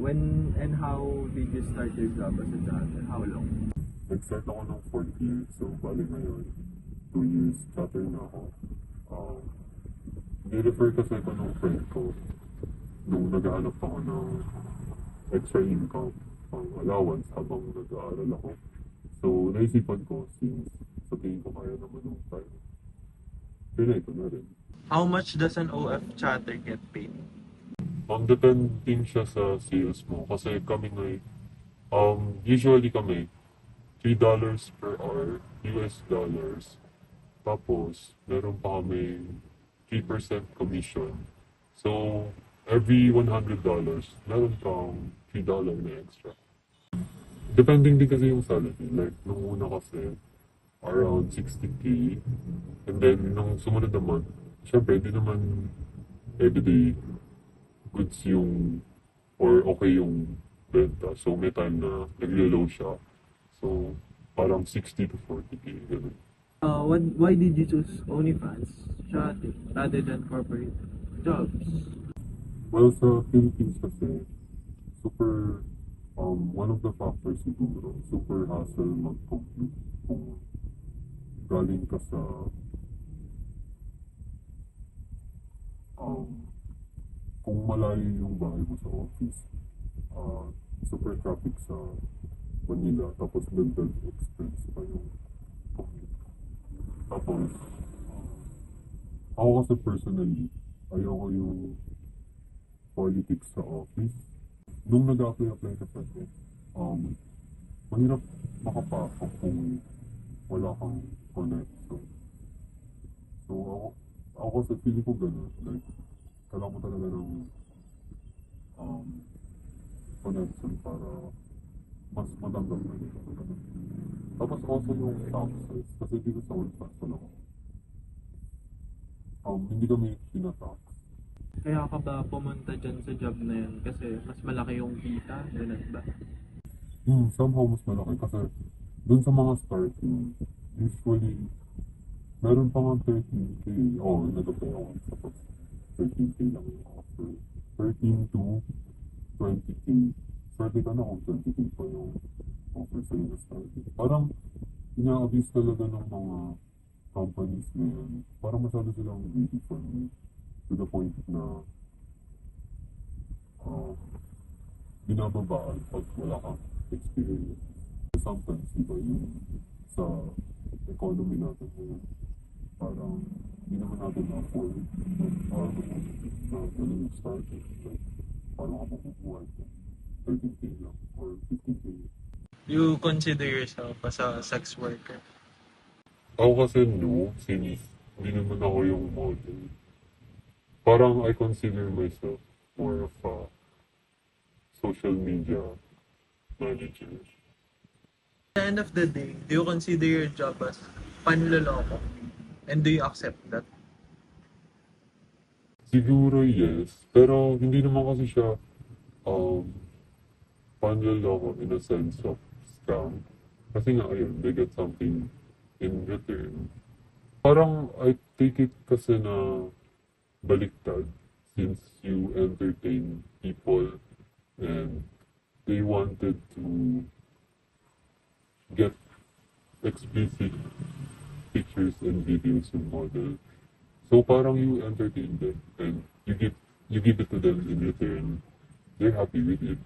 When and how did you start your job as a chatter? How long? Nag-start ako ng 4th year, so bali ngayon, 2 years chatter na ako. Ni-refer kasi ako ng friend ko nung nag-aanap ako ng extra income, pang allowance habang nag-aaral ako. So, naisipan ko since sa tingin ko kaya naman ng time. Kaya ito na rin. How much does an OF chatter get paid? Depending siya sa sales mo. Kasi kami ngay, usually kami, $3 per hour, US dollars. Tapos, meron pa kami 3% commission. So, every $100, meron kang $3 na extra. Depending din kasi yung salary. Like, nung una kasi, around 60K. And then, nung sumunod na month, syempre, di naman everyday goods yung, or okay yung benta. So, may time na naglo-low siya. So, parang 60 to 40K. Ganun. Why did you choose OnlyFans chatting rather than corporate jobs? Well, sa Philippines kasi, super, one of the factors siguro, super hassle mag-compute kung galing ka sa, kung malayo yung bahay mo sa office, super traffic sa Manila, tapos dagdag expense pa yung commute. Tapos, ako kasi personally, ayoko yung politics sa office. Nung nag-apply ka kasi, mahirap makapasok kung wala kang connection. So, ako kasi feeling ko gano'n. Like, kailangan mo talaga ng connection para mas matanggap na nila. Tapos also yung taxes. Kasi dito sa OnlyFans wala ko. Hindi kami pinatax. Kaya ka ba pumunta dyan sa job na yun? Kasi mas malaki yung kita, ganun ba? Somehow mas malaki kasi dun sa mga starting, usually, meron pa nga 13K. Nag-apply ako. Tapos 13K lang yung offer. 13 to 20K. Swerte ka na kung 20K pa yung offer sa'yo na starting. Parang, ina-abuse talaga ng mga companies ngayon. Parang masyado silang greedy for me. To the point na binababaan pag wala kang experience. Sometimes, diba, yung sa economy natin ngayon, parang hindi naman natin na-afford para na ganun starting. Like, paano ka mabubuhay kung 13K lang or 15K? You consider yourself as a sex worker? Ako kasi no, since hindi naman ako yung model. Parang I consider myself more of a social media manager. At the end of the day, do you consider your job as panloloko? And do you accept that? Siguro yes, pero hindi naman kasi siya panloloko in a sense of scam. Kasi nga ayun, they get something in return. Parang I take it kasi na baliktad since you entertain people and they wanted to get explicit pictures and videos and model. So parang you entertain them and you give it to them in return. They're happy with it.